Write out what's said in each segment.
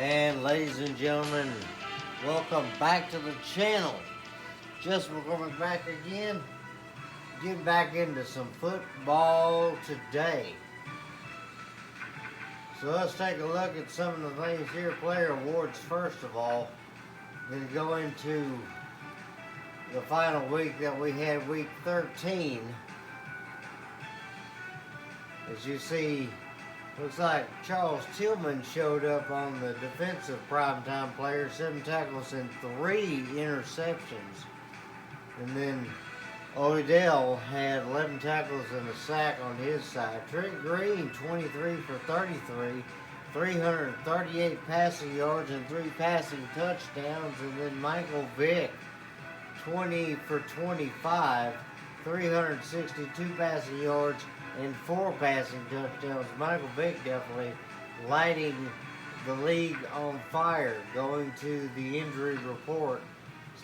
And ladies and gentlemen, welcome back to the channel. We're coming back again, getting back into some football today. So let's take a look at some of the things here. Player awards first of all. Going to go into the final week that we had, week 13. As you see, looks like Charles Tillman showed up on the defensive primetime player, 7 tackles and 3 interceptions. And then Odell had 11 tackles and a sack on his side. Trent Green, 23 for 33, 338 passing yards and 3 passing touchdowns. And then Michael Vick, 20 for 25, 362 passing yards and 4 passing touchdowns. Michael Vick definitely lighting the league on fire. Going to the injury report,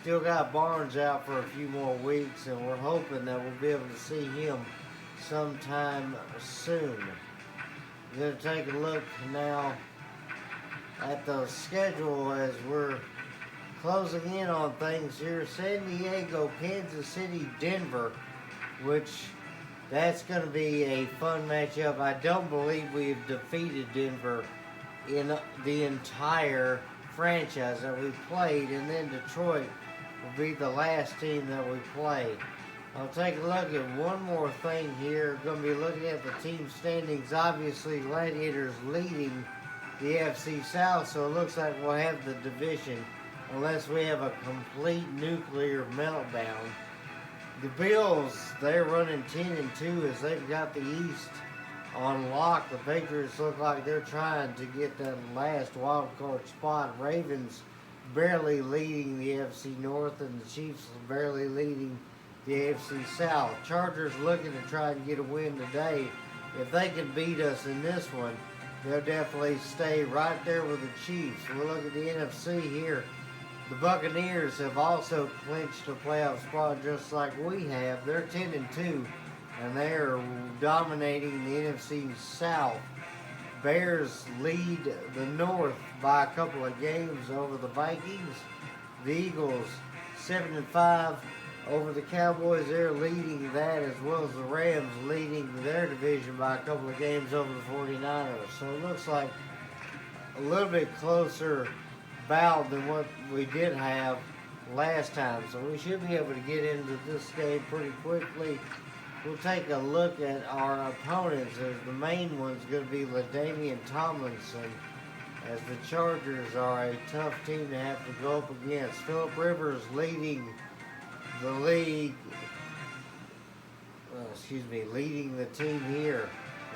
still got Barnes out for a few more weeks, and we're hoping that we'll be able to see him sometime soon. We're going to take a look now at the schedule as we're closing in on things here. San Diego, Kansas City, Denver, which that's going to be a fun matchup. I don't believe we've defeated Denver in the entire franchise that we played, and then Detroit will be the last team that we play. I'll take a look at one more thing here. Going to be looking at the team standings. Obviously, Gladiators leading the FC South, so it looks like we'll have the division unless we have a complete nuclear meltdown. The Bills, they're running 10-2 as they've got the East on lock. The Patriots look like they're trying to get that last wild card spot. Ravens barely leading the AFC North, and the Chiefs barely leading the AFC South. Chargers looking to try and get a win today. If they can beat us in this one, they'll definitely stay right there with the Chiefs. We'll look at the NFC here. The Buccaneers have also clinched a playoff spot just like we have. They're 10-2, and they're dominating the NFC South. Bears lead the North by a couple of games over the Vikings. The Eagles 7-5 over the Cowboys. They're leading that, as well as the Rams leading their division by a couple of games over the 49ers. So it looks like a little bit closer bout than what we did have last time. So we should be able to get into this game pretty quickly. We'll take a look at our opponents, as the main one's going to be Ladainian Tomlinson, as the Chargers are a tough team to have to go up against. Phillip Rivers leading the league, leading the team here,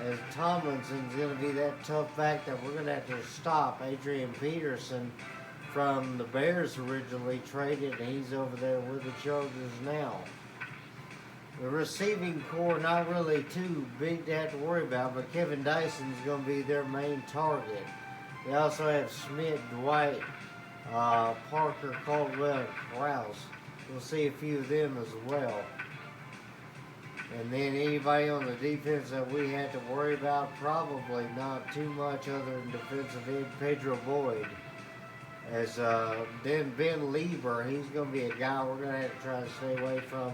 as Tomlinson's going to be that tough back that we're going to have to stop. Adrian Peterson from the Bears originally traded, and he's over there with the Chargers now. The receiving core, not really too big to have to worry about, but Kevin Dyson's going to be their main target. They also have Schmidt, Dwight, Parker, Caldwell, and Krause. We'll see a few of them as well. And then anybody on the defense that we had to worry about, probably not too much other than defensive end Pedro Boyd. As then Ben Lieber, he's going to be a guy we're going to have to try to stay away from.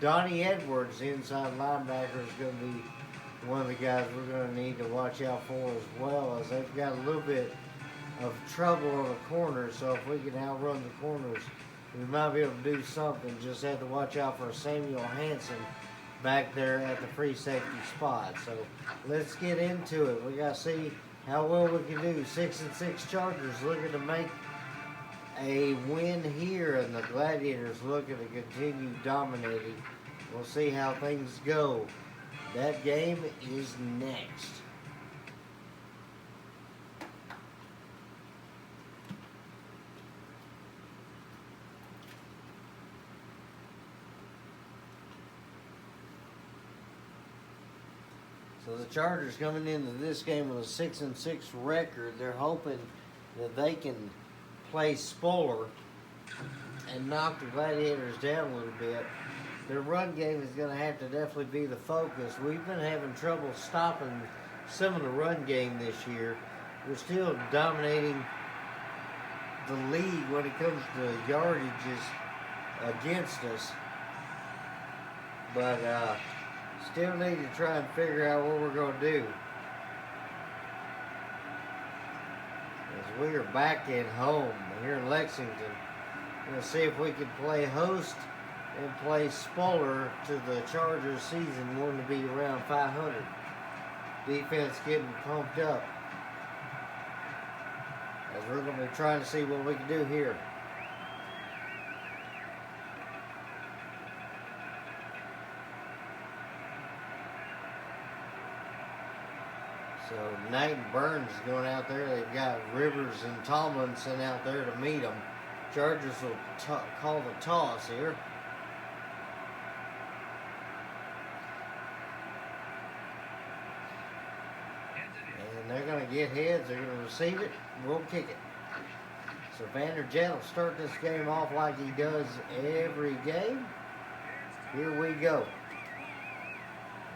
Donnie Edwards, the inside linebacker, is going to be one of the guys we're going to need to watch out for as well, as they've got a little bit of trouble on the corners. So if we can outrun the corners, we might be able to do something. Just have to watch out for Samuel Hansen back there at the free safety spot. So let's get into it. We got to see how well we can do. 6-6 Chargers looking to make a win here, and the Gladiators looking to continue dominating. We'll see how things go. That game is next. So the Chargers coming into this game with a 6-6 record. They're hoping that they can play spoiler and knock the Gladiators down a little bit. Their run game is going to have to definitely be the focus. We've been having trouble stopping some of the run game this year. We're still dominating the lead when it comes to yardages against us. But still need to try and figure out what we're going to do. As we are back at home here in Lexington, we're going to see if we can play host and play spoiler to the Chargers season, wanting to be around 500. Defense getting pumped up. As we're going to be trying to see what we can do here. So Knight and Burns is going out there. They've got Rivers and Tomlinson out there to meet them. Chargers will call the toss here. And they're going to get heads. They're going to receive it. We'll kick it. So Vanderjagt will start this game off like he does every game. Here we go.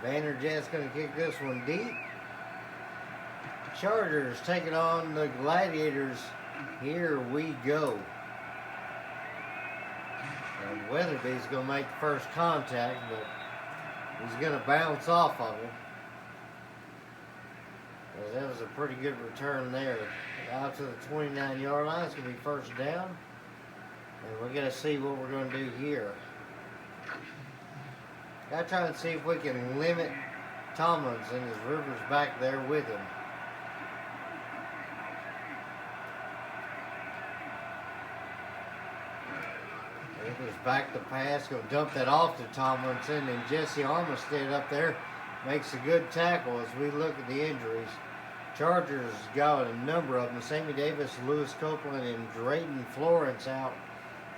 Vanderjagt's going to kick this one deep. Chargers taking on the Gladiators. Here we go. And Weatherby's going to make the first contact, but he's going to bounce off of him. Well, that was a pretty good return there. Out to the 29-yard line. It's going to be first down. And we're going to see what we're going to do here. Got to try and see if we can limit Tomlinson as Rivers back there with him. Rivers back to pass, going to dump that off to Tomlinson, and Jesse Armistead up there makes a good tackle as we look at the injuries. Chargers got a number of them. Sammy Davis, Lewis Copeland, and Drayton Florence out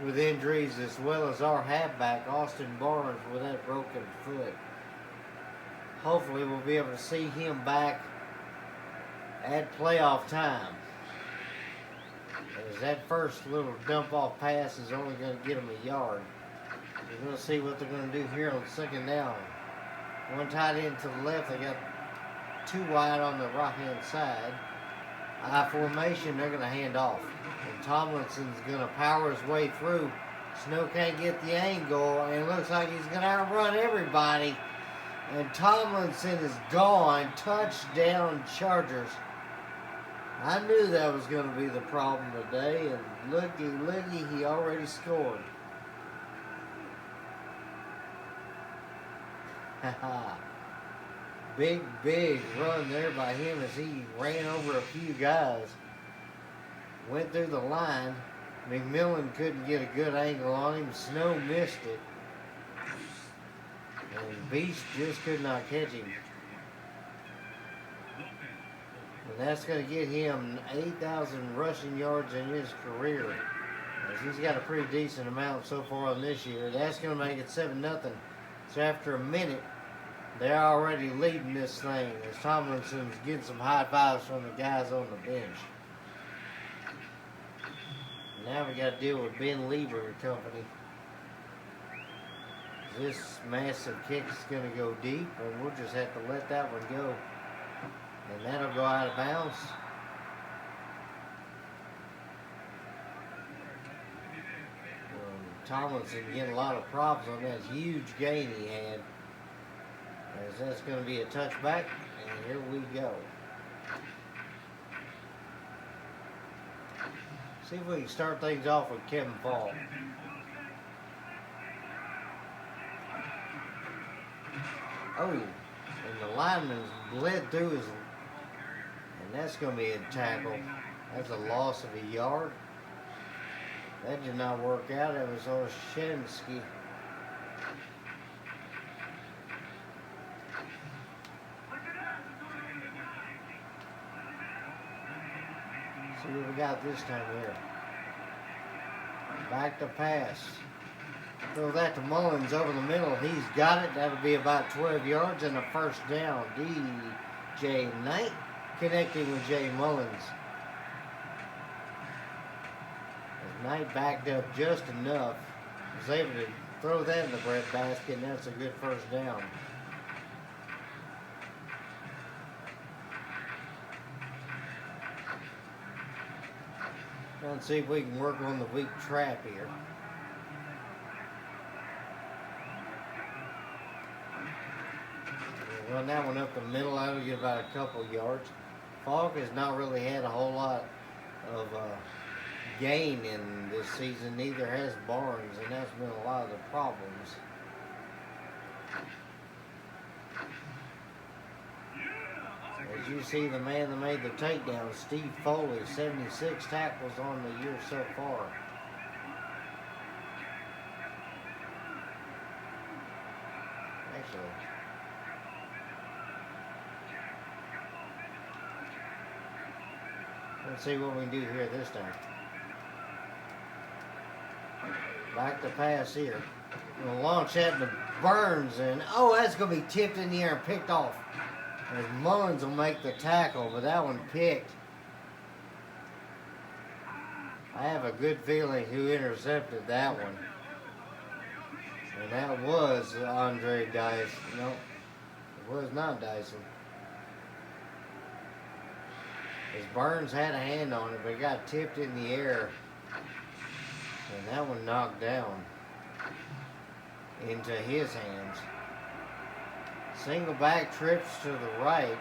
with injuries, as well as our halfback, Austin Barnes, with that broken foot. Hopefully we'll be able to see him back at playoff time. As that first little dump-off pass is only going to get them a yard. We're going to see what they're going to do here on second down. One tight end to the left. They got two wide on the right-hand side. I formation, they're going to hand off. And Tomlinson's going to power his way through. Snow can't get the angle, and it looks like he's going to outrun everybody. And Tomlinson is gone. Touchdown, Chargers. I knew that was going to be the problem today, and looky, he already scored. Big run there by him as he ran over a few guys. Went through the line. McMillan couldn't get a good angle on him. Snow missed it. And Beast just could not catch him. And that's going to get him 8,000 rushing yards in his career. As he's got a pretty decent amount so far on this year. That's going to make it 7-0. So after a minute, they're already leading this thing as Tomlinson's getting some high fives from the guys on the bench. Now we got to deal with Ben Lieber and company. This massive kick is going to go deep, and we'll just have to let that one go. And that'll go out of bounds. Tomlinson getting a lot of problems on that huge gain he had. As that's going to be a touchback, and here we go. See if we can start things off with Kevin Fall. Oh, and the lineman's bled through his, and that's going to be a tackle. That's a loss of a yard. That did not work out. It was Oshensky. See what we got this time here. Back to pass. Throw that to Mullins over the middle. He's got it. That'll be about 12 yards and a first down. DJ Knight connecting with Jay Mullins. As Knight backed up just enough, was able to throw that in the bread basket, and that's a good first down. Let's see if we can work on the weak trap here. We'll run that one up the middle. That'll get about a couple yards. Falk has not really had a whole lot of gain in this season. Neither has Barnes, and that's been a lot of the problems. As you see, the man that made the takedown, Steve Foley, 76 tackles on the year so far. Actually, let's see what we can do here this time. Back to pass here. We'll launch that to Burns, and oh, that's going to be tipped in the air and picked off. As Mullins will make the tackle, but that one picked. I have a good feeling who intercepted that one. And that was Andre Dyson. No, it was not Dyson. As Burns had a hand on it, but it got tipped in the air. And that one knocked down into his hands. Single back trips to the right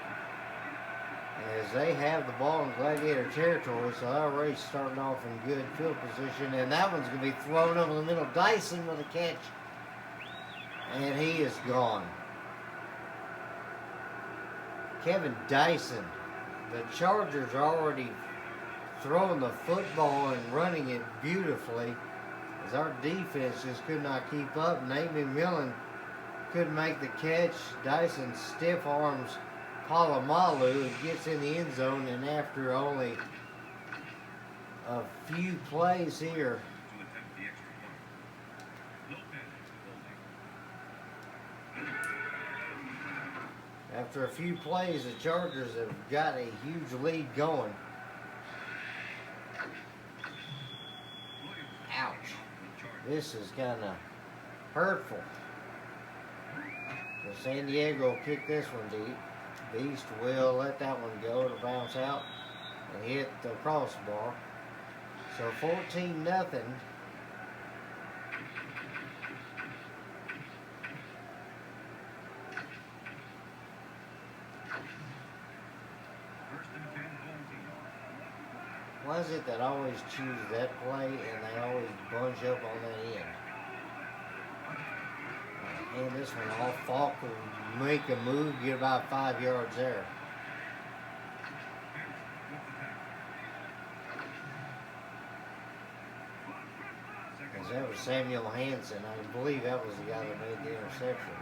as they have the ball in Gladiator territory, so that race starting off in good field position, and that one's going to be thrown over the middle. Dyson with a catch, and he is gone. Kevin Dyson. The Chargers are already throwing the football and running it beautifully as our defense just could not keep up. Nate McMillan couldn't make the catch. Dyson stiff arms Palomalu and gets in the end zone, and after only a few plays here, the Chargers have got a huge lead going. Ouch. This is kind of hurtful. So San Diego will kick this one deep. Beast will let that one go to bounce out and hit the crossbar. So 14-0. Why is it that I always choose that play and they always bunch up on that end? And this one off. Falk will make a move, get about 5 yards there. As that was Samuel Hansen. I believe that was the guy that made the interception.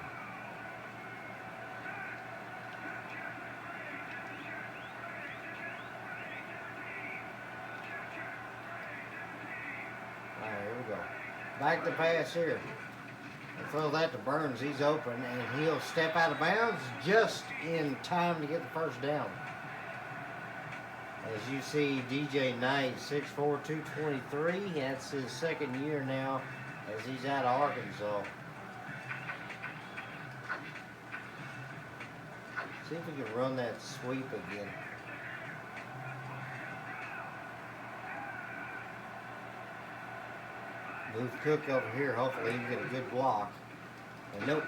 Alright, here we go. Back to pass here. Throw that to Burns. He's open, and he'll step out of bounds just in time to get the first down. As you see, DJ Knight, 6'4", 223. That's his second year now as he's out of Arkansas. See if we can run that sweep again. Move Cook over here. Hopefully he can get a good block. And nope.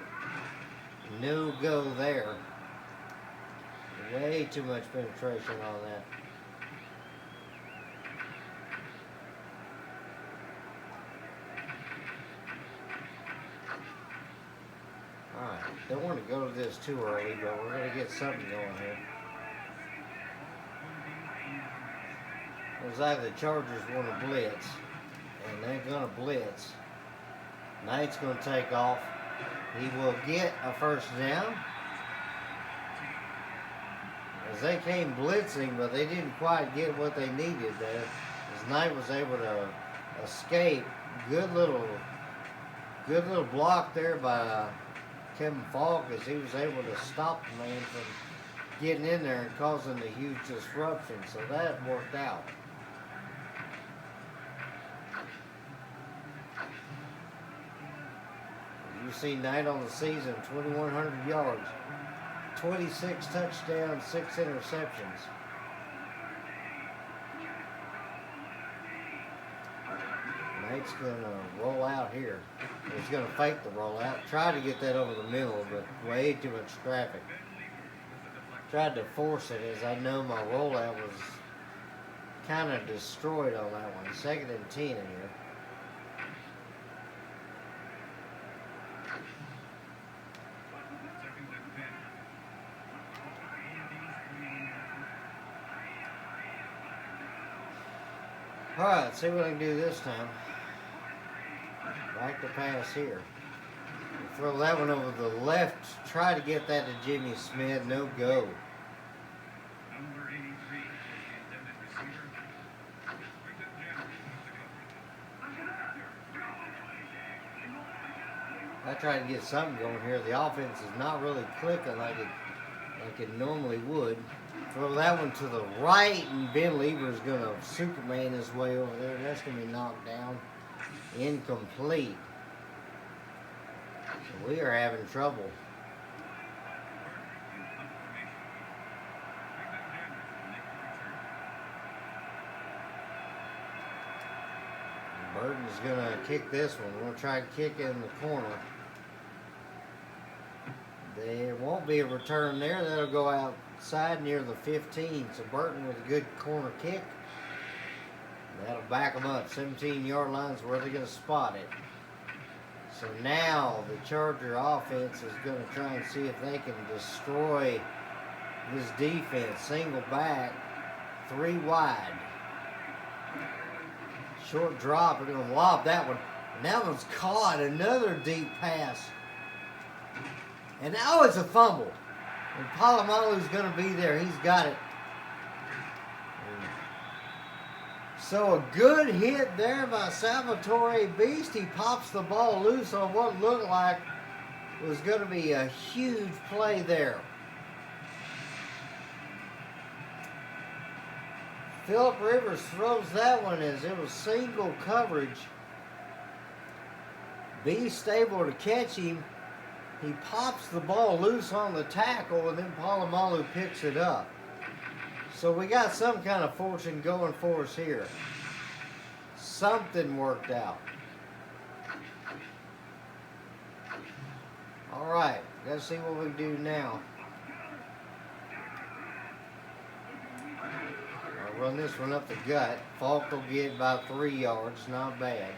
No go there. Way too much penetration on that. Alright. Don't want to go to this too early, but we're going to get something going here. Looks like the Chargers want to blitz. And they're going to blitz. Knight's going to take off. He will get a first down. As they came blitzing, but they didn't quite get what they needed there. As Knight was able to escape. Good little block there by Kevin Falk as he was able to stop the man from getting in there and causing a huge disruption. So that worked out. You see Knight on the season, 2,100 yards, 26 touchdowns, 6 interceptions. it's going to roll out here. It's going to fake the rollout. Tried to get that over the middle, but way too much traffic. Tried to force it, as I know my rollout was kind of destroyed on that one. 2nd and 10 here. Alright, let's see what I can do this time. Back to pass here. Throw that one over the left. Try to get that to Jimmy Smith. No go. I try to get something going here. The offense is not really clicking like it normally would. Throw that one to the right, and Ben Lever is going to Superman his way over there. That's going to be knocked down. Incomplete. So we are having trouble. Burton's going to kick this one. We're going to try and kick it in the corner. There won't be a return there. That'll go outside near the 15. So Burton with a good corner kick. That'll back them up. 17-yard line's where they're going to spot it. So now the Charger offense is going to try and see if they can destroy this defense. Single back, 3 wide. Short drop. We're going to lob that one. And that one's caught. Another deep pass. And now it's a fumble. And Palomalu's going to be there. He's got it. So a good hit there by Salvatore Beast. He pops the ball loose on what looked like was going to be a huge play there. Phillip Rivers throws that one as it was single coverage. Beast able to catch him. He pops the ball loose on the tackle, and then Palomalu picks it up. So we got some kind of fortune going for us here. Something worked out. All right, let's see what we do now. I'll run this one up the gut. Falk will get about 3 yards, not bad.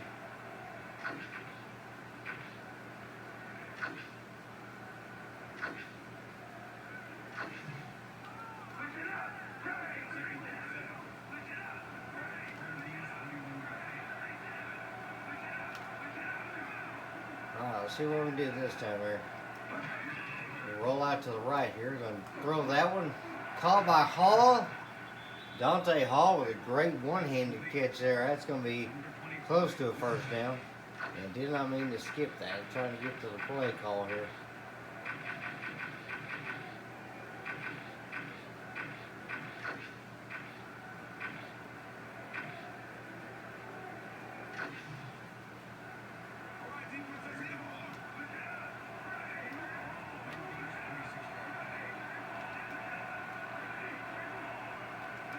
Alright, let's see what we do this time here. We roll out to the right here. Going to throw that one. Called by Hall. Dante Hall with a great one-handed catch there. That's going to be close to a first down. And did not mean to skip that. I'm trying to get to the play call here.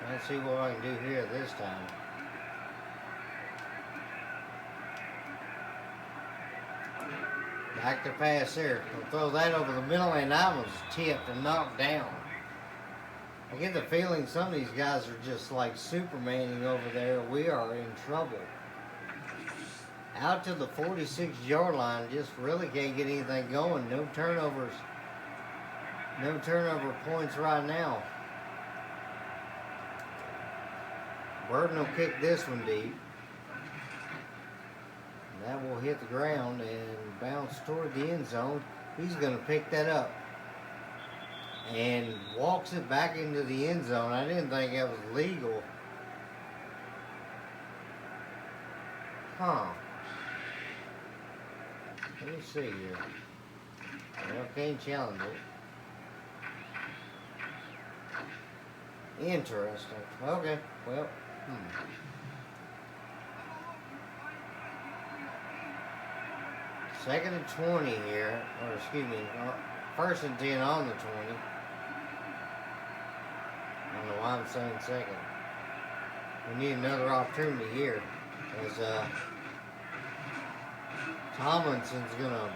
Let's see what I can do here this time. Back to pass there. We'll throw that over the middle, and that was tipped and knocked down. I get the feeling some of these guys are just like Supermaning over there. We are in trouble. Out to the 46-yard line. Just really can't get anything going. No turnovers. No turnover points right now. Burton will kick this one deep. And that will hit the ground and bounce toward the end zone. He's going to pick that up. And walks it back into the end zone. I didn't think that was legal. Huh. Let me see here. Well, can't challenge it. Interesting. Okay, well. Second and 20 here, or excuse me, 1st and 10 on the 20. I don't know why I'm saying second. We need another opportunity here, as Tomlinson's going to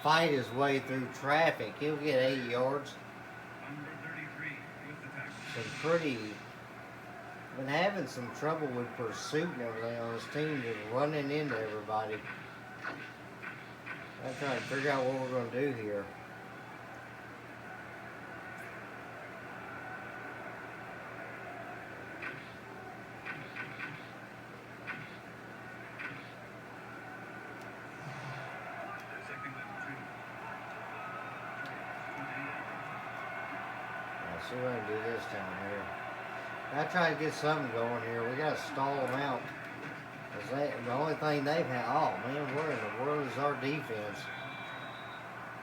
fight his way through traffic. He'll get 8 yards. Some pretty... Been having some trouble with pursuit and everything on his team, just running into everybody. I'm trying to figure out what we're going to do here. Let's see what I can do this time here. I try to get something going here. We got to stall them out. The only thing they've had. Oh man, where in the world is our defense?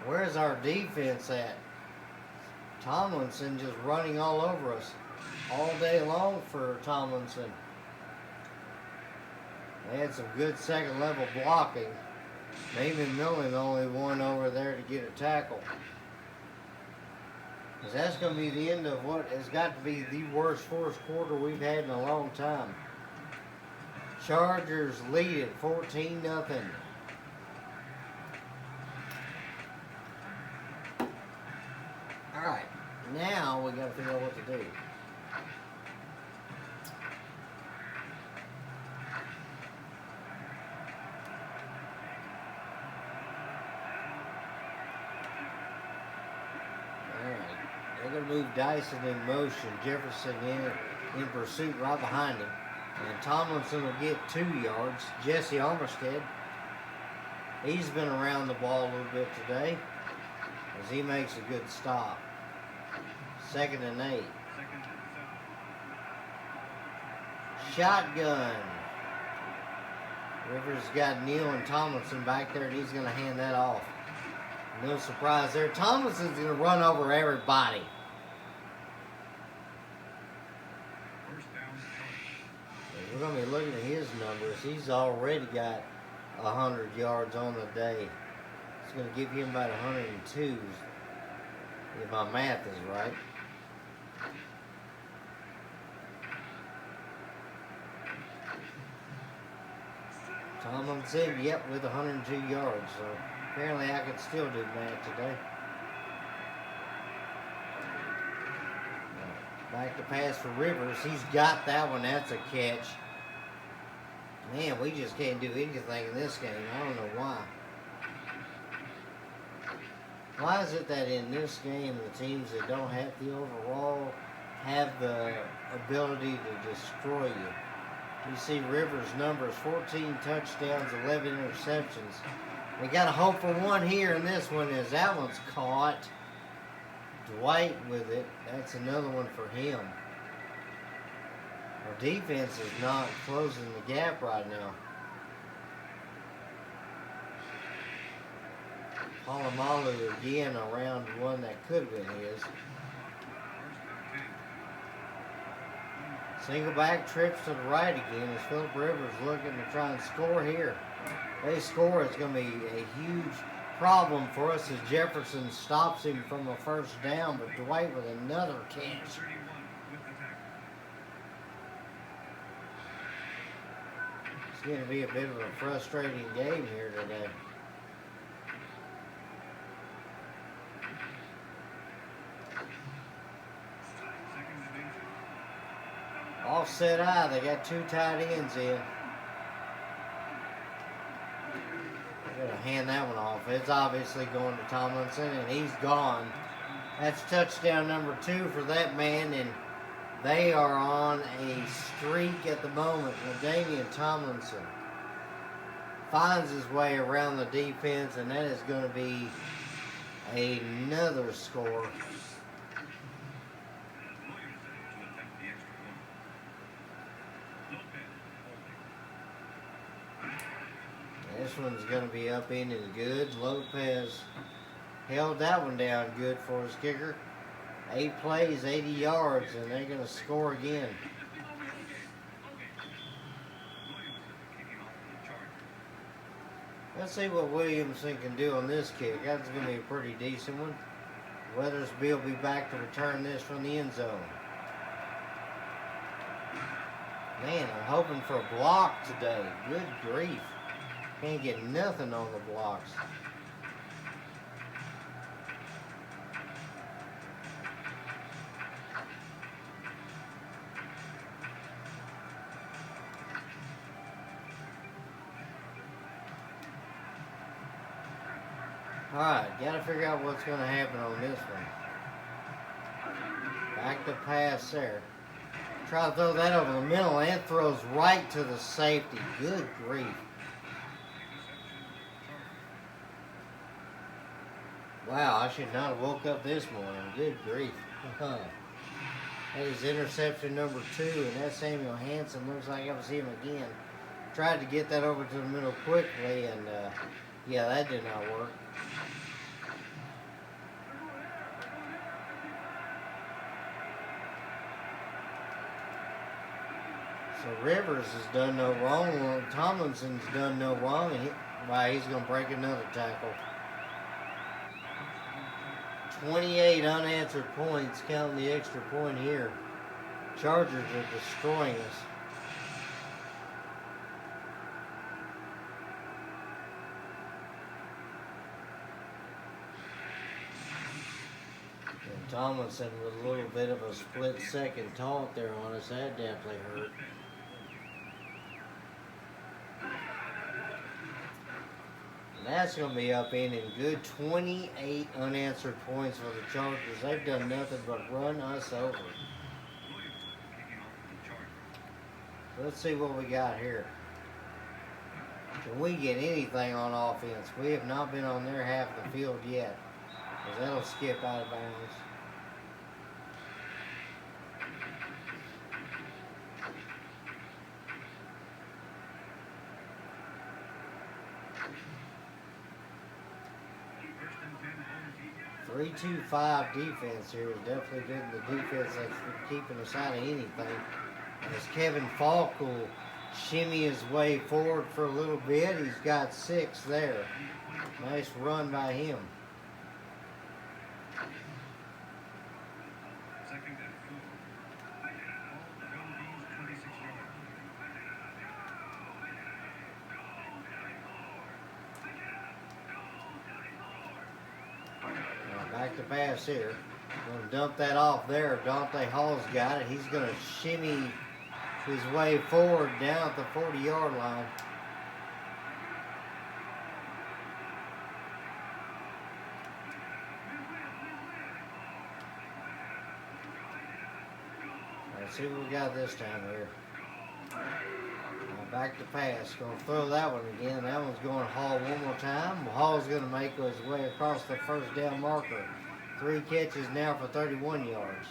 Where's our defense at? Tomlinson just running all over us all day long for Tomlinson. They had some good second level blocking. Maybe Millen the only one over there to get a tackle. Because that's going to be the end of what has got to be the worst fourth quarter we've had in a long time. Chargers lead it 14-0. Alright, now we got to figure out what to do. They're going to move Dyson in motion. Jefferson in pursuit right behind him. And Tomlinson will get 2 yards. Jesse Armstead, he's been around the ball a little bit today as he makes a good stop. 2nd and 8. Shotgun. Rivers got Neal and Tomlinson back there, and he's going to hand that off. No surprise there. Tomlinson's going to run over everybody. We're going to be looking at his numbers. He's already got 100 yards on the day. It's going to give him about 102, if my math is right. Tomlinson, yep, with 102 yards. So apparently I can still do math today. Back to pass for Rivers. He's got that one. That's a catch. Man, we just can't do anything in this game. I don't know why. Why is it that in this game the teams that don't have the overall have the ability to destroy you? You see Rivers' numbers, 14 touchdowns, 11 interceptions. We got to hope for one here, and this one is that one's caught. Dwight with it. That's another one for him. Our defense is not closing the gap right now. Palomalu again around one that could have been his. Single back trips to the right again as Phillip Rivers looking to try and score here. If they score, it's going to be a huge problem for us as Jefferson stops him from a first down, but Dwight with another catch. It's going to be a bit of a frustrating game here today. Offset eye, they got 2 tight ends in. Gonna hand that one off. It's obviously going to Tomlinson, and he's gone. That's touchdown number 2 for that man, and they are on a streak at the moment. Ladainian Tomlinson finds his way around the defense, and that is going to be another score. This one's going to be up in and good. Lopez held that one down good for his kicker. 8 plays, 80 yards, and they're going to score again. Let's see what Williamson can do on this kick. That's going to be a pretty decent one. Weathersby will be back to return this from the end zone. Man, I'm hoping for a block today. Good grief. Can't get nothing on the blocks. Alright, gotta figure out what's gonna happen on this one. Back to pass there. Try to throw that over the middle and throws right to the safety. Good grief. Wow, I should not have woke up this morning. Good grief. That is interception number 2, and that Samuel Hansen looks like I'll see him again. Tried to get that over to the middle quickly, and yeah, that did not work. So Rivers has done no wrong. Tomlinson's done no wrong, and he's going to break another tackle. 28 unanswered points, counting the extra point here. Chargers are destroying us. And Tomlinson with a little bit of a split-second taunt there on us. That definitely hurt. That's going to be upending good 28 unanswered points for the Chargers. They've done nothing but run us over. Let's see what we got here. Can we get anything on offense? We have not been on their half of the field yet, because that'll skip out of bounds. (3-2-5) defense here is definitely getting the defense that's keeping us out of anything. As Kevin Falk will shimmy his way forward for a little bit, he's got 6 there. Nice run by him. Back to pass here. Going to dump that off there. Dante Hall's got it. He's going to shimmy his way forward down at the 40-yard line. Let's see what we got this time here. Back to pass. Going to throw that one again. That one's going to Hall one more time. Hall's going to make his way across the first down marker. 3 catches now for 31 yards.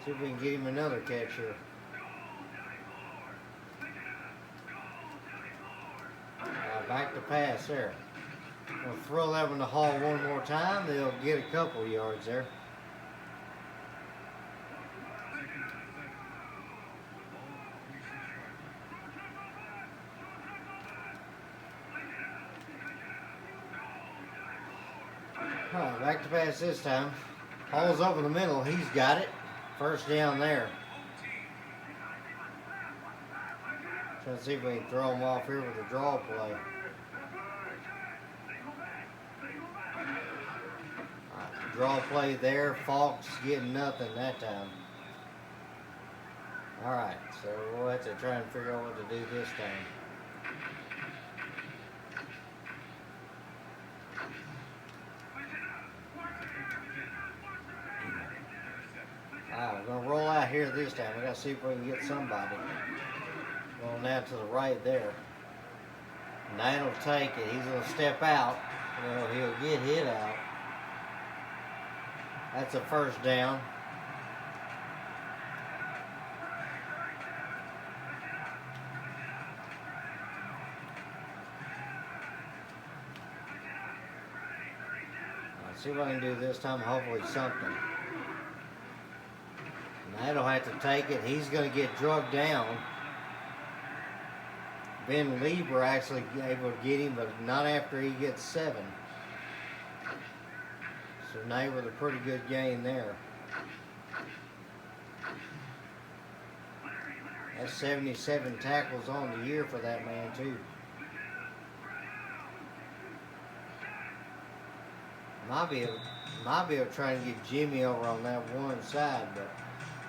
See if we can get him another catch here. Back to pass there. We'll throw that one to Hall one more time. They'll get a couple yards there. Alright, back to pass this time. Hall's over the middle. He's got it. First down there. Trying to see if we can throw him off here with a draw play. Alright, draw play there. Falk's getting nothing that time. Alright, so we'll have to try and figure out what to do this time. We're going to roll out here this time. We got to see if we can get somebody. Going out to the right there. Knight will take it. He's going to step out. Well, he'll get hit out. That's a first down. Let's see what I can do this time. Hopefully something. That'll have to take it. He's going to get drugged down. Ben Lieber actually able to get him, but not after he gets 7. So Knight with a pretty good gain there. That's 77 tackles on the year for that man, too. Might be able to try and get Jimmy over on that one side, but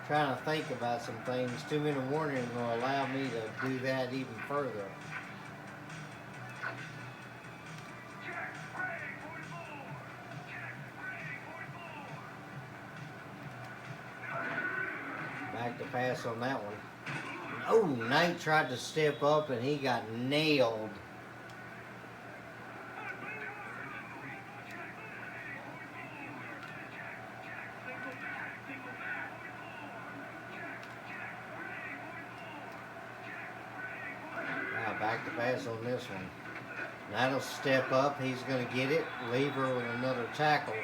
trying to think about some things. 2-minute warning will allow me to do that even further. Back to pass on that one. Oh, Knight tried to step up and he got nailed. Now back to pass on this one. Knight'll step up. He's going to get it. Lever with another tackle.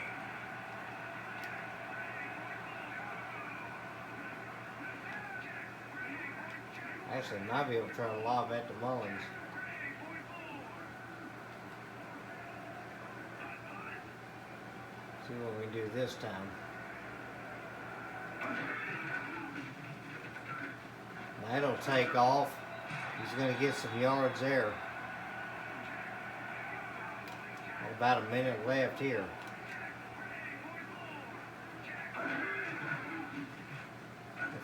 Actually, might be able to try to lob at the Mullins. See what we can do this time. That'll take off. He's going to get some yards there. About a minute left here.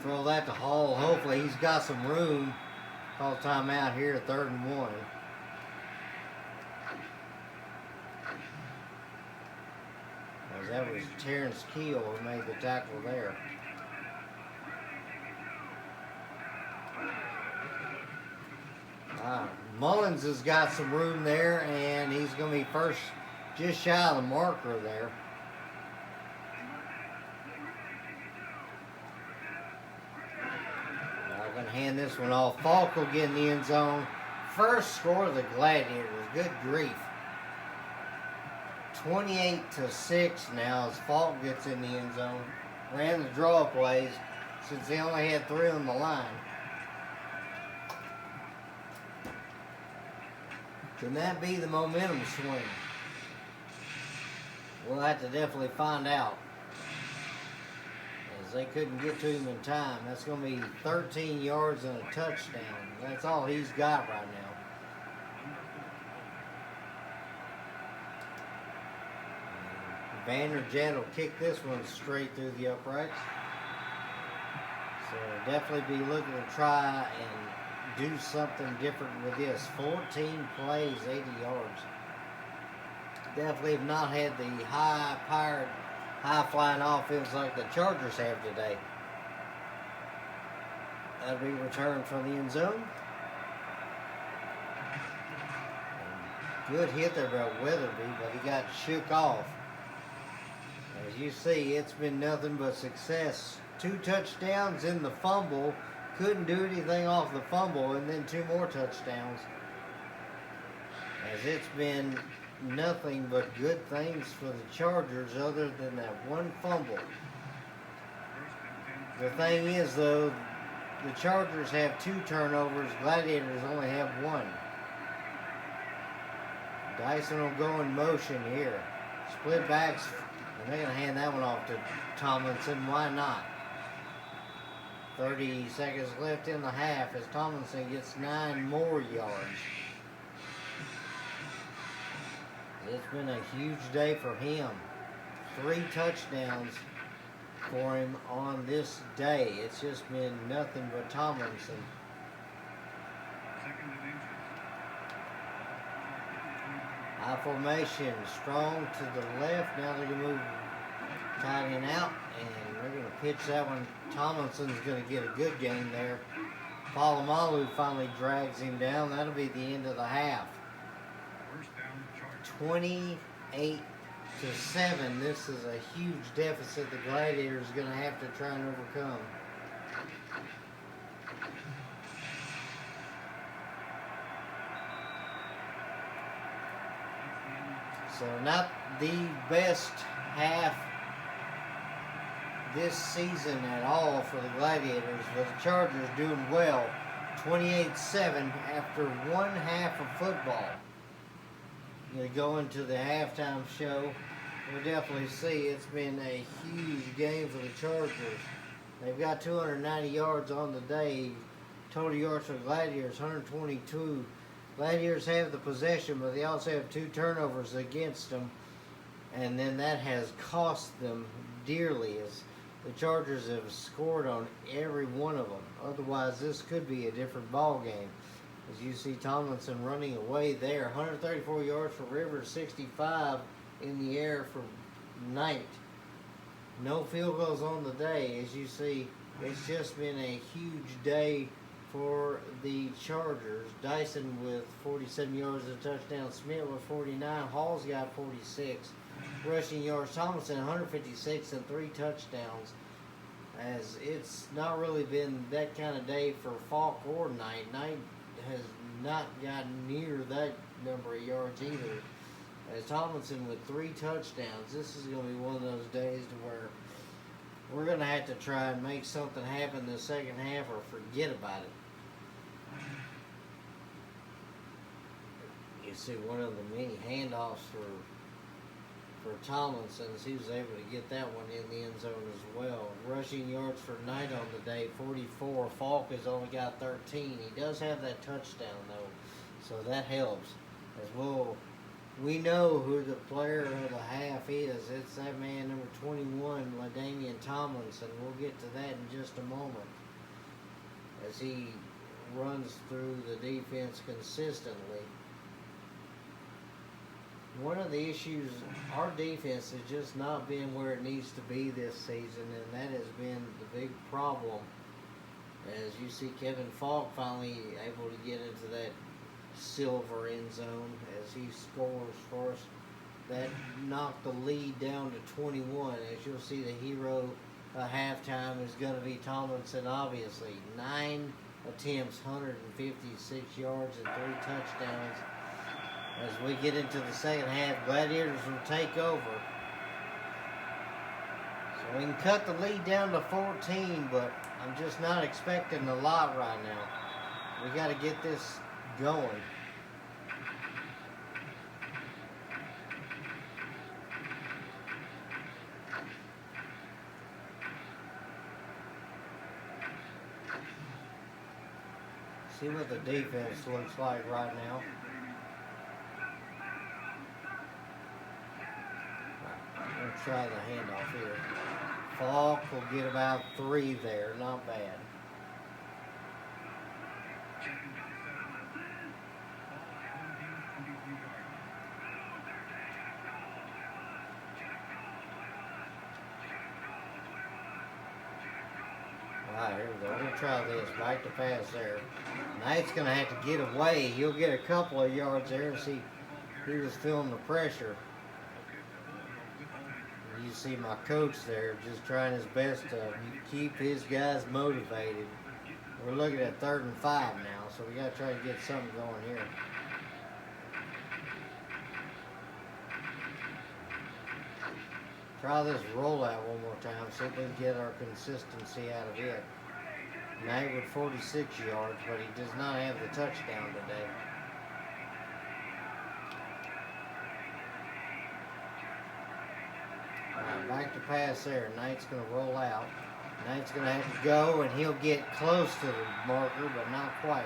Throw that to Hall. Hopefully he's got some room. Call timeout here, 3rd and 1. As that was Terrence Keel who made the tackle there. Mullins has got some room there, and he's going to be first just shy of the marker there. I'm going to hand this one off. Falk will get in the end zone. First score of the Gladiators. Good grief. 28-6 now as Falk gets in the end zone. Ran the draw plays since they only had 3 on the line. Can that be the momentum swing? We'll have to definitely find out. As they couldn't get to him in time. That's going to be 13 yards and a touchdown. That's all he's got right now. Vanderjet will kick this one straight through the uprights. So definitely be looking to try and do something different with this. 14 plays, 80 yards. Definitely have not had the high-powered, high-flying offense like the Chargers have today. That'll be returned from the end zone. Good hit there by Weatherby, but he got shook off. As you see, it's been nothing but success. 2 touchdowns in the fumble. Couldn't do anything off the fumble, and then 2 more touchdowns. As it's been nothing but good things for the Chargers other than that 1 fumble. The thing is, though, the Chargers have 2 turnovers. Gladiators only have 1. Dyson will go in motion here. Split backs, and they're going to hand that one off to Tomlinson. Why not? 30 seconds left in the half as Tomlinson gets 9 more yards. It's been a huge day for him. 3 touchdowns for him on this day. It's just been nothing but Tomlinson. High formation, strong to the left. Now they're going to move tight end out, and they're going to pitch that one. Tomlinson's going to get a good game there. Palomalu finally drags him down. That'll be the end of the half. 28-7. This is a huge deficit the Gladiators are going to have to try and overcome. So not the best half this season at all for the Gladiators, but the Chargers doing well. 28-7 after 1 half of football. Going to go into the halftime show. We'll definitely see it's been a huge game for the Chargers. They've got 290 yards on the day. Total yards for Gladiators, 122. Gladiators have the possession, but they also have 2 turnovers against them. And then that has cost them dearly, as the Chargers have scored on every one of them. Otherwise, this could be a different ball game. As you see Tomlinson running away there. 134 yards for Rivers, 65 in the air for Knight. No field goals on the day. As you see, it's just been a huge day for the Chargers. Dyson with 47 yards and a touchdown. Smith with 49. Hall's got 46. Rushing yards. Tomlinson 156 and 3 touchdowns. As it's not really been that kind of day for Falk or Knight. Knight has not gotten near that number of yards either. As Tomlinson with 3 touchdowns. This is going to be one of those days to where we're going to have to try and make something happen in the second half or forget about it. You see one of the many handoffs for Tomlinson, as he was able to get that one in the end zone as well. Rushing yards for Knight on the day, 44. Falk has only got 13. He does have that touchdown though, so that helps. As well, we know who the player of the half is. It's that man number 21, Ladainian Tomlinson. We'll get to that in just a moment, as he runs through the defense consistently. One of the issues, our defense has just not been where it needs to be this season, and that has been the big problem. As you see Kevin Falk finally able to get into that silver end zone as he scores for us. That knocked the lead down to 21. As you'll see, the hero at halftime is going to be Tomlinson, obviously. 9 attempts, 156 yards and 3 touchdowns. As we get into the second half, Gladiators will take over. So we can cut the lead down to 14, but I'm just not expecting a lot right now. We got to get this going. See what the defense looks like right now. Let's try the handoff here. Falk will get about 3 there, not bad. Alright, here we go. We're going to try this. Back to pass there. Knight's going to have to get away. He'll get a couple of yards there. See, he was feeling the pressure. You see my coach there just trying his best to keep his guys motivated. We're looking at 3rd and 5 now, so we got to try to get something going here. Try this rollout one more time, see if we can get our consistency out of it. Knight with 46 yards, but he does not have the touchdown today. Alright, back to pass there. Knight's going to roll out. Knight's going to have to go, and he'll get close to the marker, but not quite.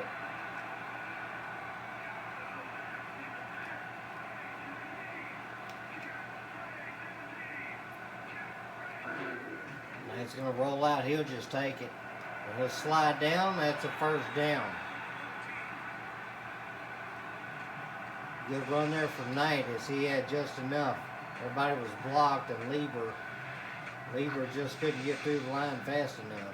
Knight's going to roll out. He'll just take it. And he'll slide down. That's a 1st down. Good run there from Knight, as he had just enough. Everybody was blocked, and Lieber just couldn't get through the line fast enough.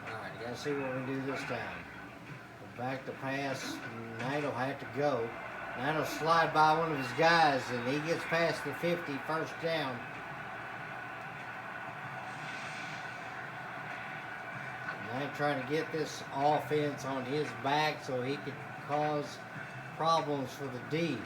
Alright, you gotta see what we do this time. Back to pass. Knight will have to go. Knight will slide by one of his guys, and he gets past the 50, 1st down. Knight trying to get this offense on his back so he could cause problems for the D.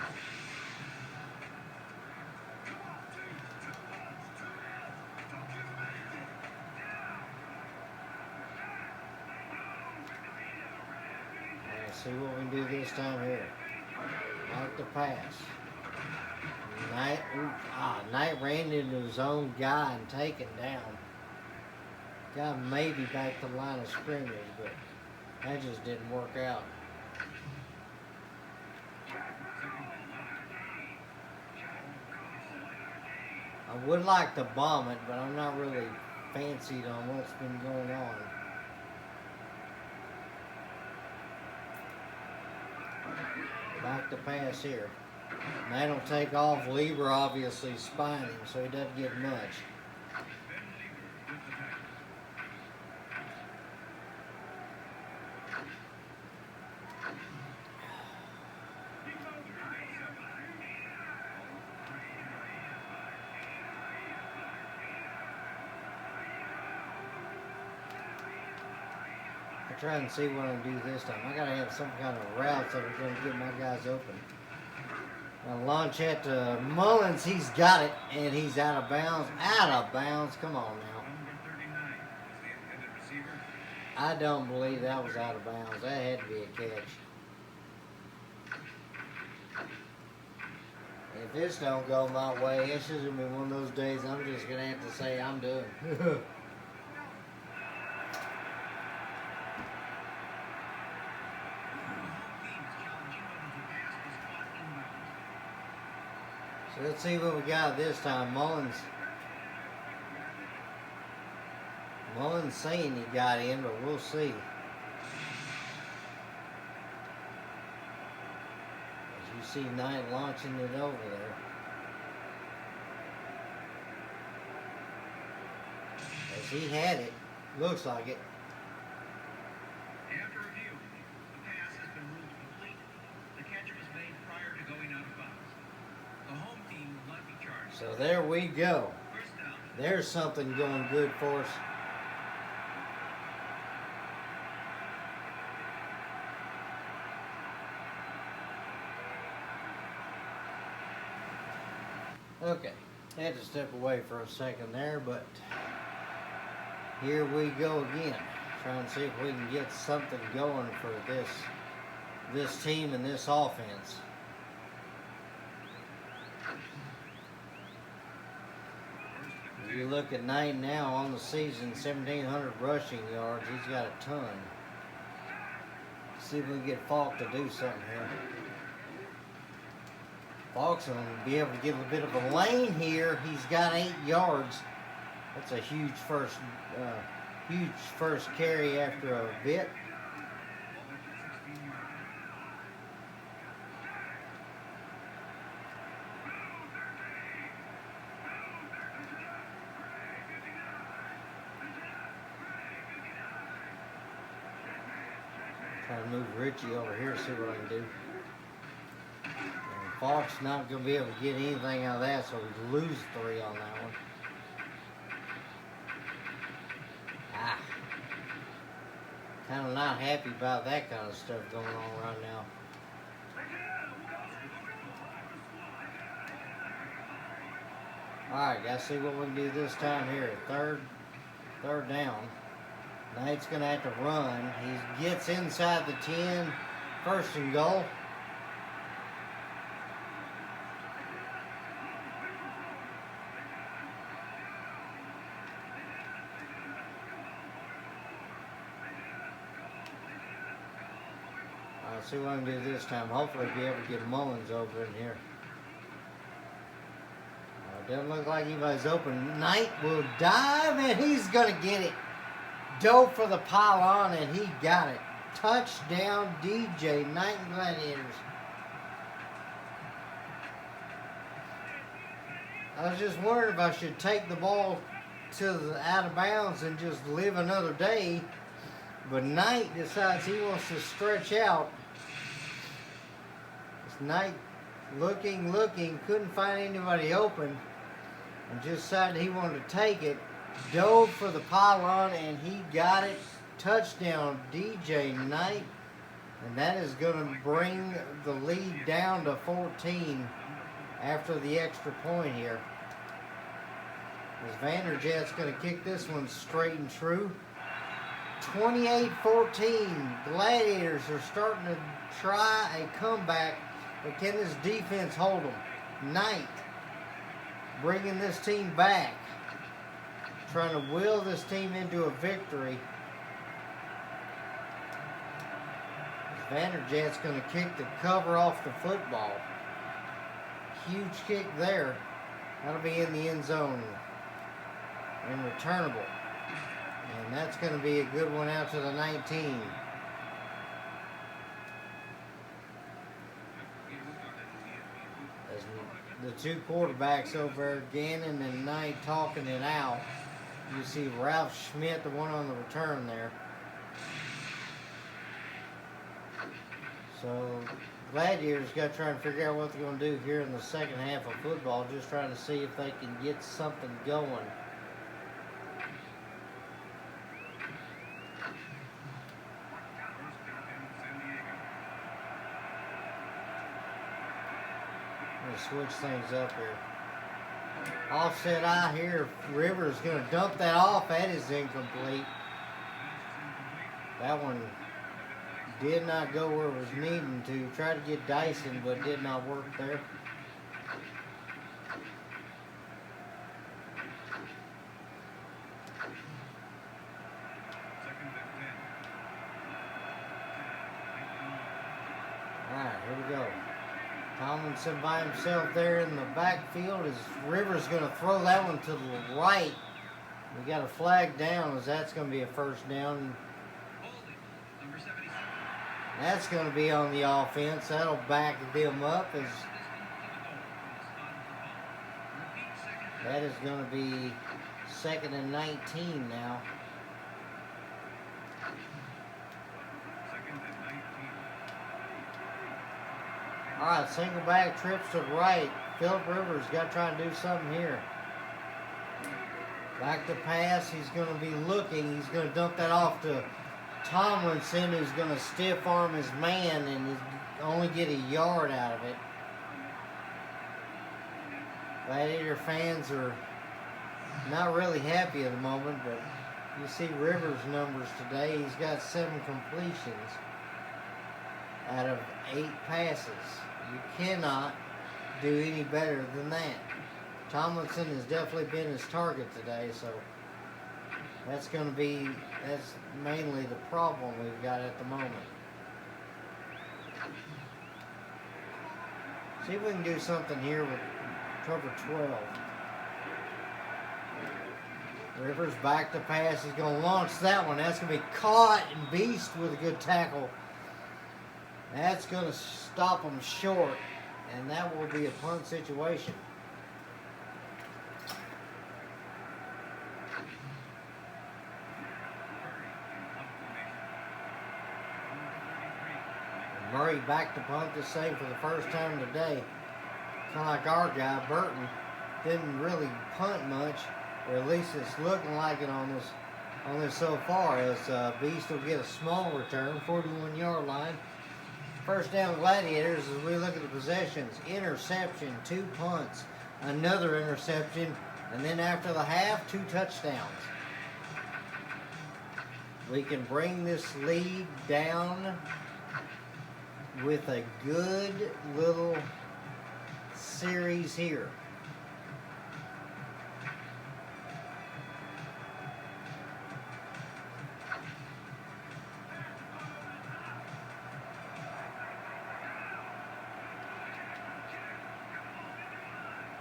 Let's see what we can do this time here. Back to pass. Knight ran into his own guy and taken down. Got maybe back to the line of scrimmage, but that just didn't work out. I would like to bomb it, but I'm not really fancied on what's been going on. Back to pass here. And that'll take off. Lieber obviously spined him, so he doesn't get much. Try and see what I can do this time. I gotta have some kind of routes that are gonna get my guys open. I'll launch it to Mullins. He's got it, and he's out of bounds. Out of bounds. Come on now. I don't believe that was out of bounds. That had to be a catch. If this don't go my way, it's just gonna be one of those days I'm just gonna have to say I'm done. So let's see what we got this time. Mullins saying he got in, but we'll see. As you see Knight launching it over there. As he had it, looks like it. After review, the pass has been ruled complete. The catch was made prior to going out of bounds. The home team will not be charged. So there we go. First down. There's something going good for us. Okay, had to step away for a second there, but here we go again. Trying to see if we can get something going for this team and this offense. If you look at Knight now on the season, 1,700 rushing yards. He's got a ton. See if we can get Falk to do something here. Falk's going to be able to get a bit of a lane here. He's got 8 yards. That's a huge first carry after a bit. Try to move Richie over here, see what I can do. And Falk's not going to be able to get anything out of that, so we lose 3 on that one. Kind of not happy about that kind of stuff going on right now. Alright, guys, see what we can do this time here. Third down. Knight's going to have to run. He gets inside the 10. First and goal. Let's see what I can do this time. Hopefully be able to get Mullins over in here. Doesn't look like anybody's open. Knight will dive, and he's going to get it. Dove for the pylon, and he got it. Touchdown, DJ, Knight and Gladiators. I was just wondering if I should take the ball to the out of bounds and just live another day. But Knight decides he wants to stretch out. It's Knight looking, couldn't find anybody open, and just decided he wanted to take it. Dove for the pylon, and he got it. Touchdown, DJ Knight. And that is going to bring the lead down to 14 after the extra point here. As Vanderjagt's going to kick this one straight and true. 28-14. Gladiators are starting to try a comeback, but can this defense hold them? Knight bringing this team back, trying to will this team into a victory. Vanderjagt's going to kick the cover off the football. Huge kick there. That'll be in the end zone and returnable. And that's going to be a good one out to the 19. As the two quarterbacks over there, Gannon and Knight, talking it out. You see Ralph Schmidt, the one on the return there. So, Gladiators got to try and figure out what they're going to do here in the second half of football, just trying to see if they can get something going. I'm going to switch things up here. Offset eye here. Rivers going to dump that off. That is incomplete. That one did not go where it was needing to. Tried to get Dyson, but did not work there. Alright, here we go. Tomlinson by himself there in the backfield. As Rivers going to throw that one to the right. We got a flag down, as that's going to be a first down. That's going to be on the offense. That'll back them up. As that is going to be 2nd and 19 now. All right, single back trips to the right. Phillip Rivers got to try and do something here. Back to pass. He's going to be looking. He's going to dump that off to Tomlinson, who's going to stiff arm his man and only get a yard out of it. Gladiator fans are not really happy at the moment, but you see Rivers' numbers today. He's got 7 completions out of 8 passes. You cannot do any better than that. Tomlinson has definitely been his target today, so that's mainly the problem we've got at the moment. See if we can do something here with cover 12. Rivers back to pass. He's going to launch that one. That's going to be caught, and Beast with a good tackle. That's going to stop him short, and that will be a punt situation. Murray back to punt this save for the first time today. Kind of like our guy, Burton, didn't really punt much, or at least it's looking like it on this so far, as Beast will get a small return, 41-yard line. First down Gladiators as we look at the possessions. Interception, 2 punts, another interception, and then after the half, 2 touchdowns. We can bring this lead down with a good little series here.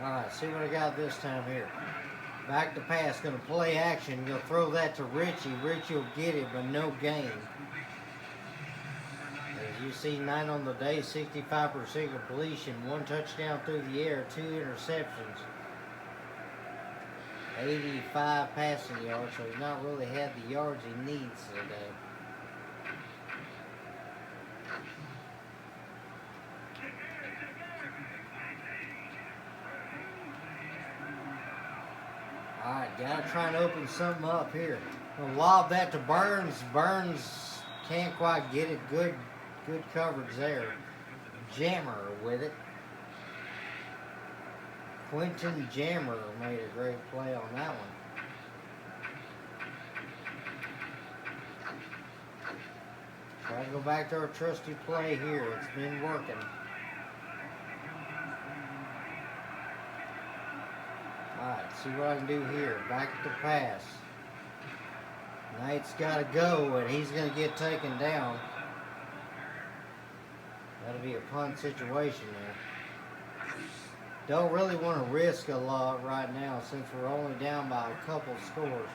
Alright, see what I got this time here. Back to pass, going to play action. Going to throw that to Richie. Richie will get it, but no gain. As you see, 9 on the day, 65% completion, 1 touchdown through the air, 2 interceptions, 85 passing yards, so he's not really had the yards he needs today. All right, got to try and open something up here. We'll lob that to Burns. Burns can't quite get it. Good coverage there. Jammer with it. Quentin Jammer made a great play on that one. Try to go back to our trusty play here. It's been working. see what I can do here. Back to pass. Knight's got to go, and he's going to get taken down. That'll be a punt situation there. Don't really want to risk a lot right now since we're only down by a couple scores.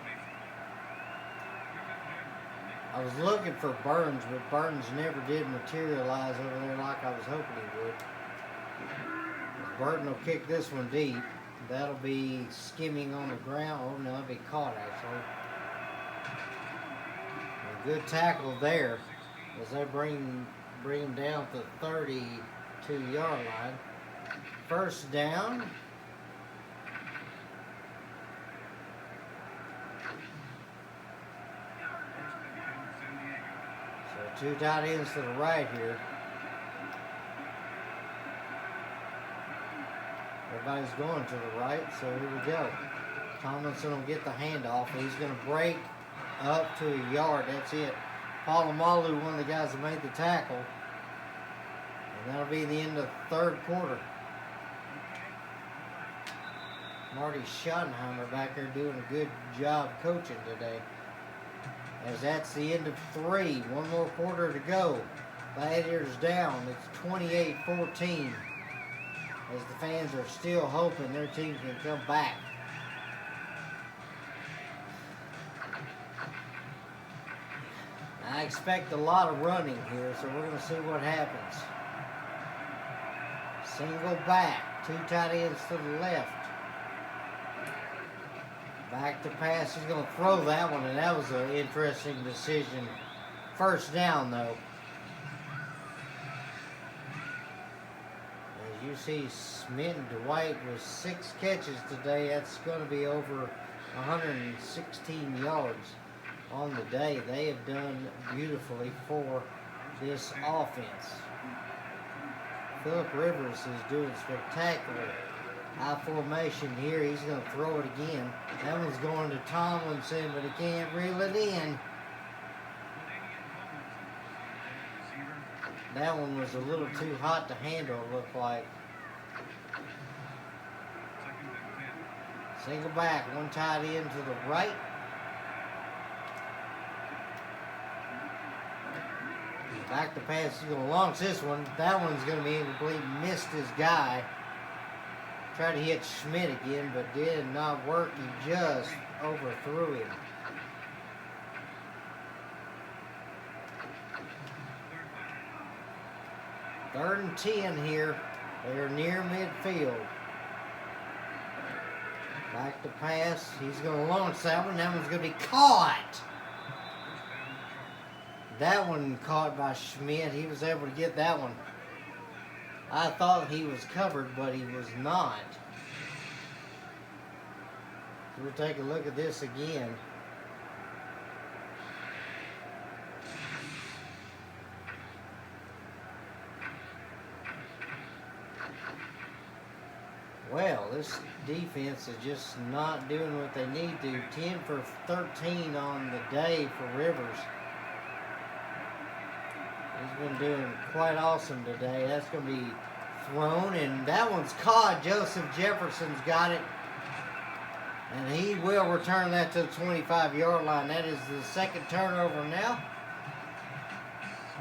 I was looking for Burns, but Burns never did materialize over there like I was hoping he would. Burton will kick this one deep. That'll be skimming on the ground. Oh no, that'll be caught actually. A good tackle there as they bring him down to the 32-yard line. First down. So 2 tight ends to the right here. Everybody's going to the right, so here we go. Tomlinson will get the handoff. He's going to break up to a yard. That's it. Palomalu, one of the guys that made the tackle. And that'll be the end of the third quarter. Marty Schottenheimer back there doing a good job coaching today. As that's the end of 3. One more quarter to go. Gladiators down. It's 28-14. As the fans are still hoping their team can come back. I expect a lot of running here, so we're going to see what happens. Single back, 2 tight ends to the left. Back to pass, he's going to throw that one, and that was an interesting decision. First down, though. As you see, Smith and Dwight with 6 catches today. That's going to be over 116 yards on the day. They have done beautifully for this offense. Phillip Rivers is doing spectacular. High formation here. He's going to throw it again. That one's going to Tomlinson, but he can't reel it in. That one was a little too hot to handle, it looked like. Single back, 1 tight end to the right. Back to pass, he's going to launch this one. That one's going to be incomplete. Missed his guy. Tried to hit Schmidt again, but did not work. He just overthrew him. Third and 10 here. They're near midfield. Back to pass. He's going to launch that one. That one's going to be caught. That one caught by Schmidt. He was able to get that one. I thought he was covered, but he was not. So we'll take a look at this again. Well, this defense is just not doing what they need to. 10 for 13 on the day for Rivers. He's been doing quite awesome today. That's going to be thrown, and that one's caught. Joseph Jefferson's got it, and he will return that to the 25-yard line. That is the second turnover now,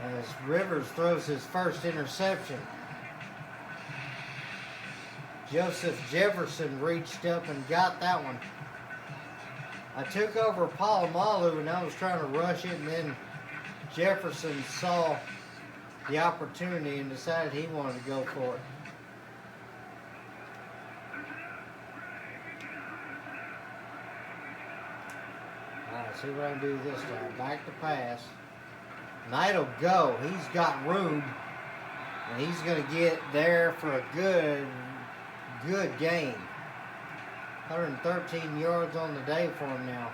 as Rivers throws his first interception. Joseph Jefferson reached up and got that one. I took over Palomalu, and I was trying to rush it, and then Jefferson saw the opportunity and decided he wanted to go for it. Alright, see what I can do this time. Back to pass. Knight will go. He's got room. And he's going to get there for a good gain. 113 yards on the day for him now.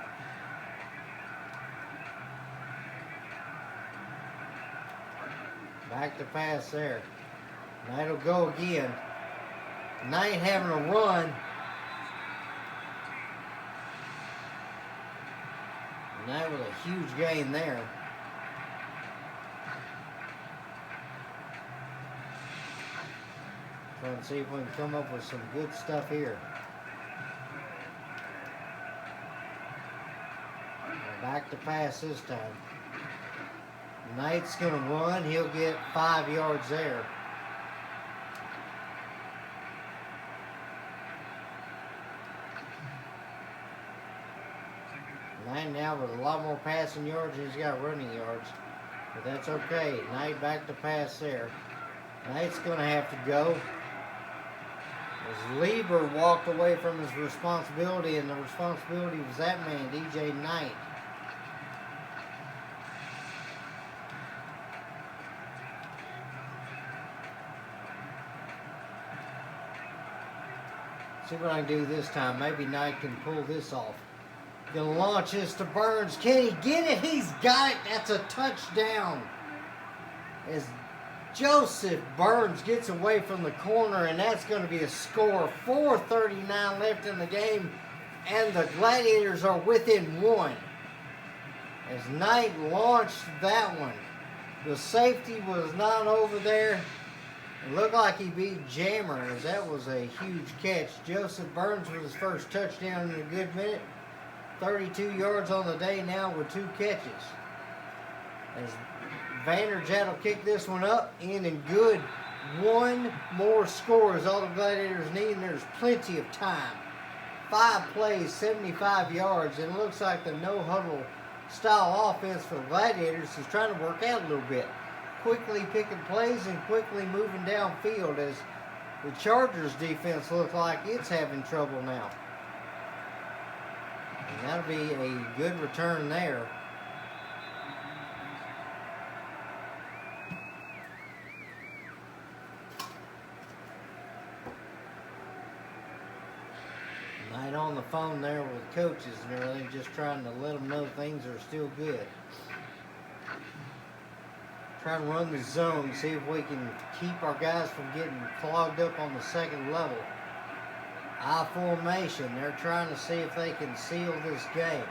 Back to pass there. Knight will go again. Knight having a run. Knight with a huge gain there. Trying to see if we can come up with some good stuff here. Back to pass this time. Knight's going to run. He'll get 5 yards there. Knight now with a lot more passing yards than he's got running yards. But that's okay. Knight back to pass there. Knight's going to have to go. As Lieber walked away from his responsibility, and the responsibility was that man, DJ Knight. See what I can do this time. Maybe Knight can pull this off. Gonna launch this to Burns. Can he get it? He's got it. That's a touchdown. As Joseph Burns gets away from the corner, and that's going to be a score. 4:39 left in the game, and the Gladiators are within 1. As Knight launched that one. The safety was not over there. It looked like he beat Jammer, as that was a huge catch. Joseph Burns with his first touchdown in a good minute. 32 yards on the day now with 2 catches. As Vanderjagt will kick this one up in and good. 1 more score is all the Gladiators need, and there's plenty of time. 5 plays, 75 yards, and it looks like the no-huddle style offense for the Gladiators is trying to work out a little bit. Quickly picking plays and quickly moving downfield, as the Chargers defense looks like it's having trouble now. And that'll be a good return there. Knight on the phone there with coaches and everything, just trying to let them know things are still good. Trying to run the zone, see if we can keep our guys from getting clogged up on the second level. I formation, they're trying to see if they can seal this game.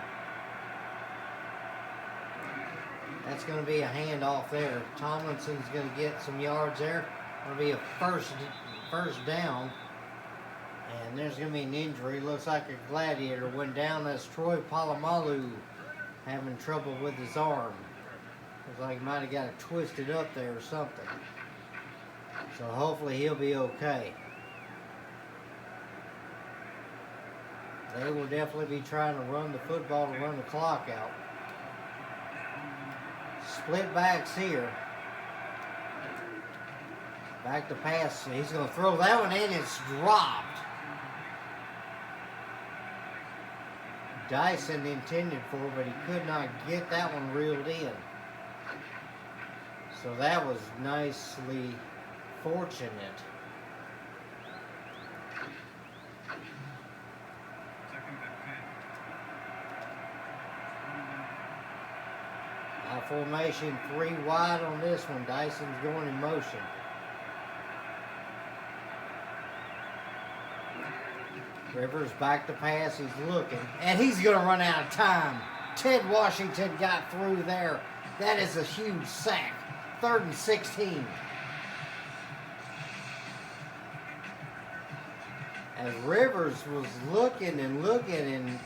That's going to be a handoff there. Tomlinson's going to get some yards there. It'll be a first down. And there's going to be an injury. Looks like a Gladiator went down. That's Troy Polamalu having trouble with his arm. Looks like he might have got it twisted up there or something. So hopefully he'll be okay. They will definitely be trying to run the football to run the clock out. Split backs here. Back to pass. He's going to throw that one in. It's dropped. Dyson intended for, but he could not get that one reeled in. So that was nicely fortunate. Formation 3 wide on this one. Dyson's going in motion. Rivers back to pass. He's looking. And he's going to run out of time. Ted Washington got through there. That is a huge sack. 3rd and 16. As Rivers was looking and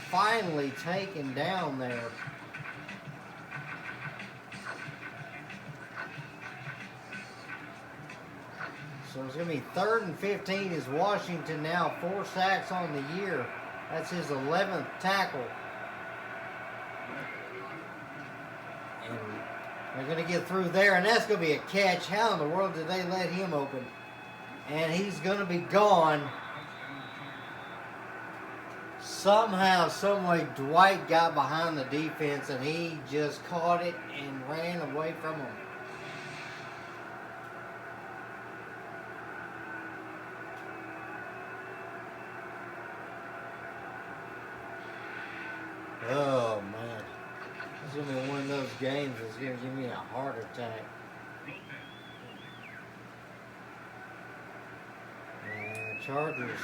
finally taken down there. So it's going to be 3rd and 15 as Washington now 4 sacks on the year. That's his 11th tackle. And they're going to get through there, and that's going to be a catch. How in the world did they let him open? And he's going to be gone. Somehow, someway, Dwight got behind the defense, and he just caught it and ran away from him. Oh, man. This is going to be one of those games that's going to give me a heart attack. Chargers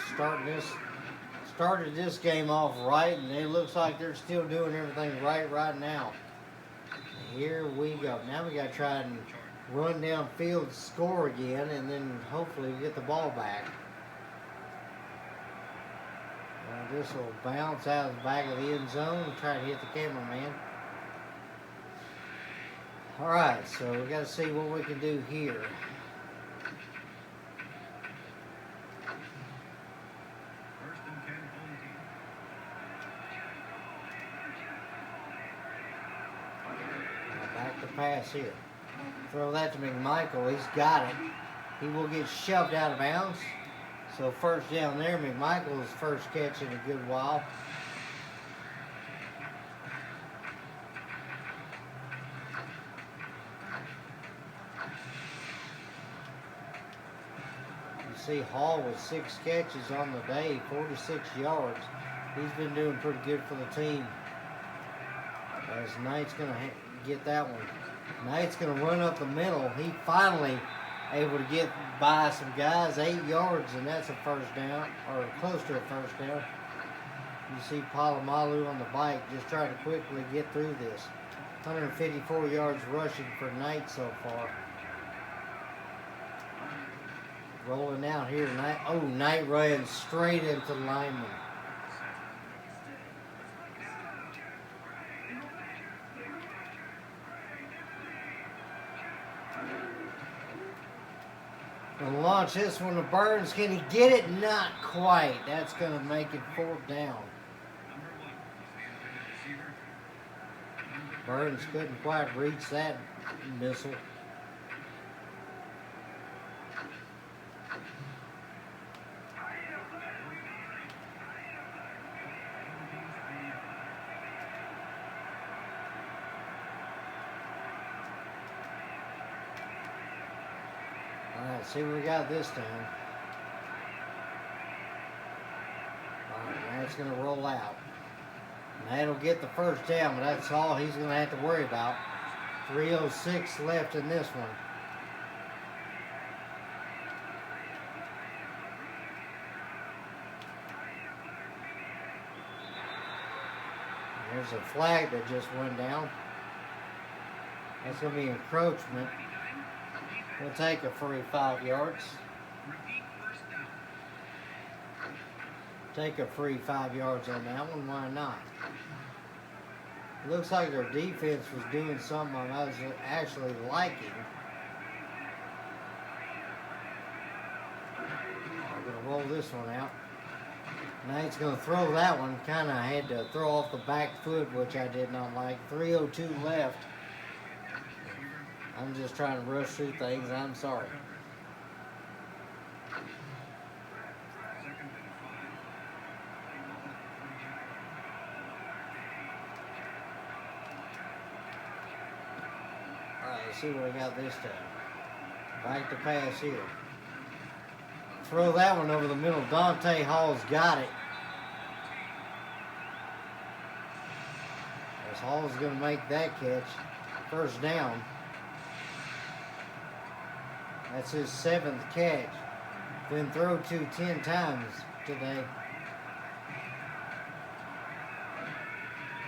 started this game off right, and it looks like they're still doing everything right now. Here we go. Now we got to try and run downfield, score again, and then hopefully get the ball back. This will bounce out of the back of the end zone and try to hit the cameraman. Alright, so we got to see what we can do here. First and 10, home team. Back to pass here. Throw that to McMichael. He's got it. He will get shoved out of bounds. So first down there. McMichael's first catch in a good while. You see Hall with 6 catches on the day, 46 yards. He's been doing pretty good for the team. As Knight's going to get that one. Knight's going to run up the middle. He finally able to get by some guys, 8 yards, and that's a first down, or close to a first down. You see Palomalu on the bike just trying to quickly get through this. 154 yards rushing for Knight so far. Rolling out here, Knight. Oh, Knight ran straight into the lineman. And launch this one to Burns. Can he get it? Not quite. That's going to make it 4th down. Burns couldn't quite reach that missile. Alright, see what we got this time. Alright, now it's going to roll out. And that'll get the first down, but that's all he's going to have to worry about. 3:06 left in this one. There's a flag that just went down. That's going to be encroachment. We'll take a free 5 yards. Take a free 5 yards on that one. Why not? Looks like their defense was doing something I was actually liking. I'm going to roll this one out. Knight's going to throw that one. Kind of had to throw off the back foot, which I did not like. 3:02 left. I'm just trying to rush through things. I'm sorry. Alright, let's see what we got this time. Back to pass here. Throw that one over the middle. Dante Hall's got it. As Hall's going to make that catch. First down. That's his 7th catch. Been thrown to 10 times today.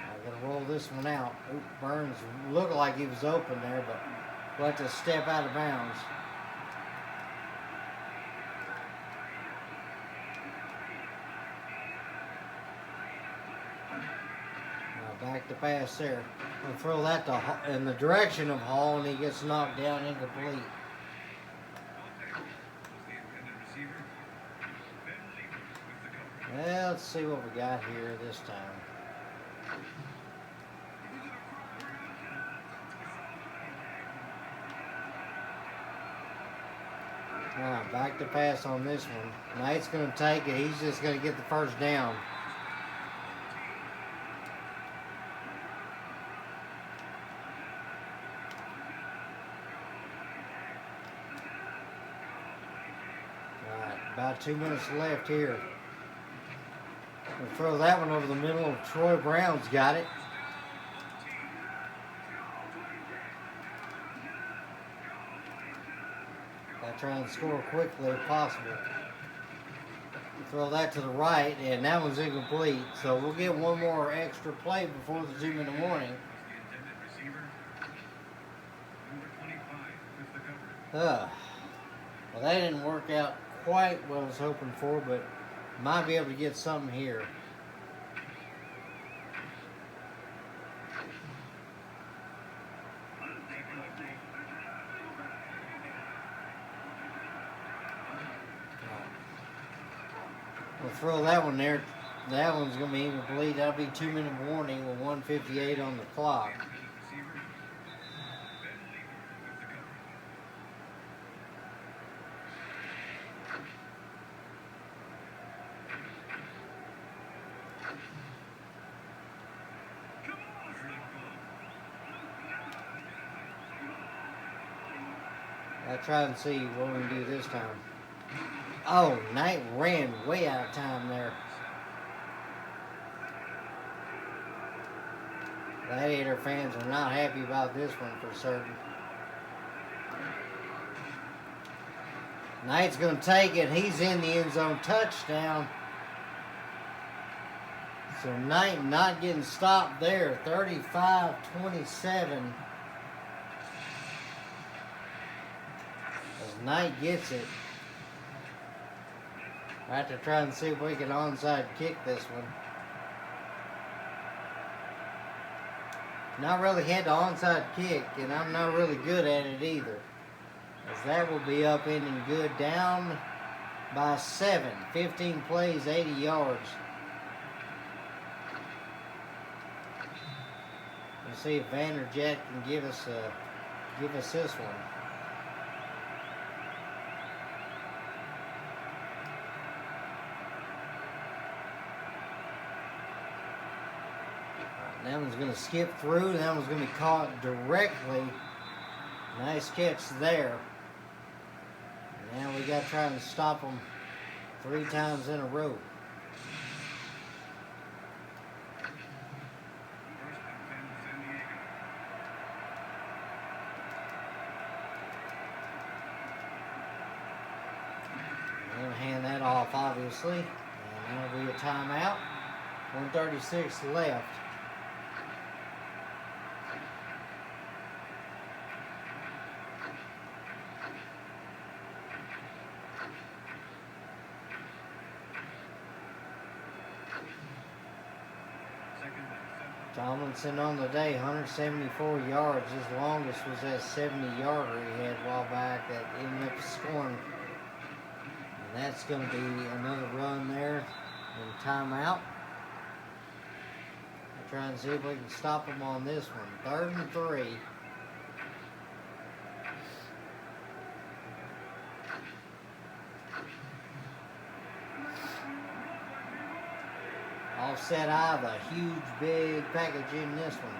I'm going to roll this one out. Oop, Burns looked like he was open there, but we'll have to step out of bounds. Now back to pass there. We'll throw that to in the direction of Hall, and he gets knocked down incomplete. Well, let's see what we got here this time. Now, back to pass on this one. Knight's going to take it. He's just going to get the first down. All right, about 2 minutes left here. We'll throw that one over the middle. Troy Brown's got it. Gotta try and score quickly if possible. Throw that to the right, and that one's incomplete. So we'll get one more extra play before the 2-minute warning. Well, that didn't work out quite what I was hoping for, but Might be able to get something here. We'll throw that one there. That one's going to be incomplete. That'll be 2-minute warning with 1:58 on the clock. I'll try and see what we can do this time. Oh, Knight ran way out of time there. Gladiator fans are not happy about this one for certain. Knight's going to take it. He's in the end zone. Touchdown. So Knight not getting stopped there. 35-27. As Knight gets it. I have to try and see if we can onside kick this one. Not really had the onside kick, and I'm not really good at it either. As that will be up ending good, down by 7. 15 plays, 80 yards. Let's see if Vanderjet can give us this one. That one's going to skip through. That one's going to be caught directly. Nice catch there. Now we got to try and stop them 3 times in a row. I'm going to hand that off, obviously. And that'll be a timeout. 1:36 left. Tomlinson on the day, 174 yards. His longest was that 70-yarder he had a while back that ended up scoring. And that's going to be another run there and timeout. I'll try and see if we can stop him on this one. 3rd and 3. Offset eye, the huge big package in this one.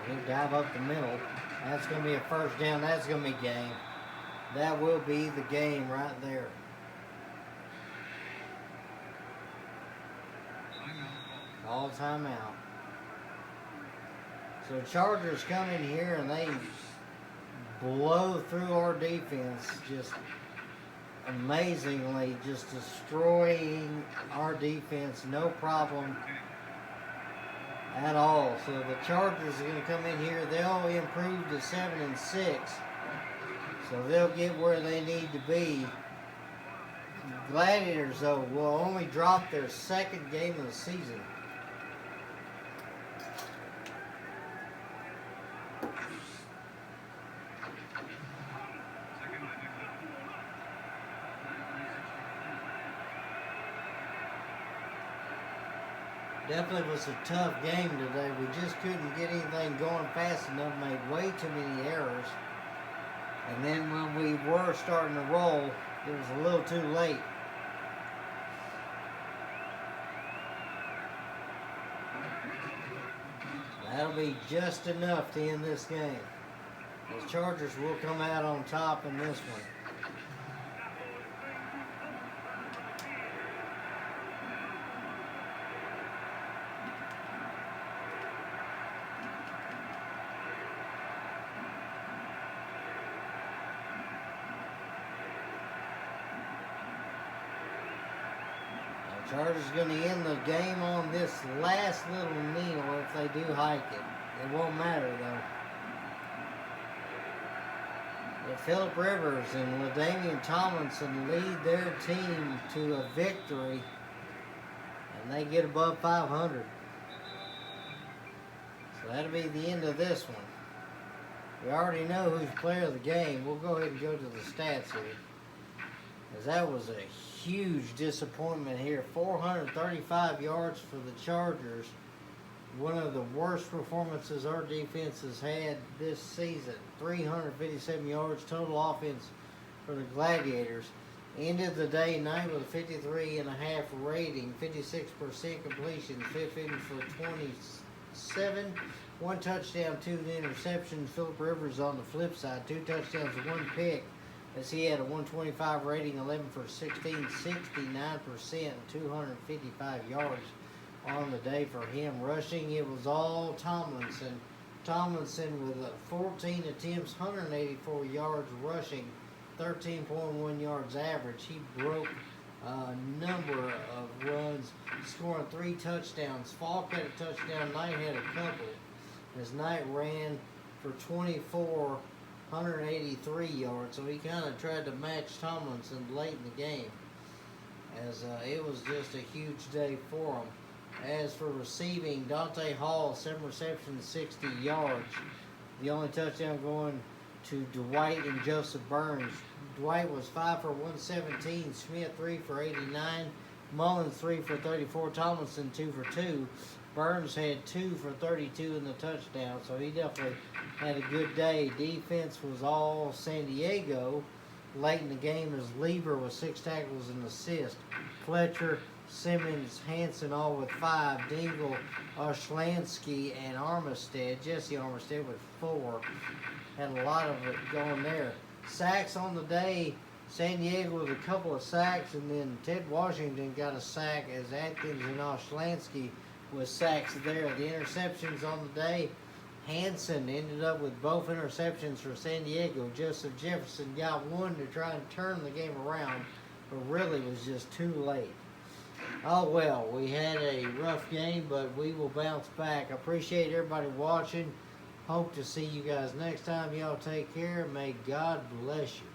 He'll dive up the middle. That's going to be a first down. That's going to be game. That will be the game right there. All timeout. So Chargers come in here and they blow through our defense just amazingly, just destroying our defense, no problem at all. So the Chargers are going to come in here. They'll improve to 7-6, so they'll get where they need to be. Gladiators, though, will only drop their 2nd game of the season. Definitely was a tough game today. We just couldn't get anything going fast enough. Made way too many errors. And then when we were starting to roll, it was a little too late. That'll be just enough to end this game. The Chargers will come out on top in this one. Chargers going to end the game on this last little kneel if they do hike it. It won't matter though. But Phillip Rivers and Ladainian Tomlinson lead their team to a victory, and they get above 500. So that'll be the end of this one. We already know who's player of the game. We'll go ahead and go to the stats here, as that was a huge disappointment here. 435 yards for the Chargers. One of the worst performances our defense has had this season. 357 yards total offense for the Gladiators. Ended the night with a 53.5 rating, 56% completion, 15 for 27, 1 touchdown, 2 interceptions. Phillip Rivers on the flip side, 2 touchdowns, 1 pick, as he had a 125 rating, 11 for 16, 69%, 255 yards on the day for him. Rushing, it was all Tomlinson. Tomlinson with 14 attempts, 184 yards rushing, 13.1 yards average. He broke a number of runs, scoring 3 touchdowns. Falk had a touchdown, Knight had a couple, as Knight ran for 24, 183 yards. So he kind of tried to match Tomlinson late in the game, as it was just a huge day for him. As for receiving, Dante Hall, 7 receptions, 60 yards. The only touchdown going to Dwight and Joseph Burns. Dwight was 5 for 117. Smith 3 for 89. Mullins 3 for 34. Tomlinson 2 for 2. Burns had 2 for 32 in the touchdown, so he definitely had a good day. Defense was all San Diego late in the game, as Lieber with 6 tackles and assist. Fletcher, Simmons, Hanson all with 5. Dingle, Oshlansky, and Armistead, Jesse Armistead with 4. Had a lot of it going there. Sacks on the day, San Diego with a couple of sacks, and then Ted Washington got a sack, as Atkins and Oshlansky with sacks there. The interceptions on the day, Hanson ended up with both interceptions for San Diego. Joseph Jefferson got 1 to try and turn the game around, but really was just too late. Oh well, we had a rough game, but we will bounce back. I appreciate everybody watching. Hope to see you guys next time. Y'all take care. May God bless you.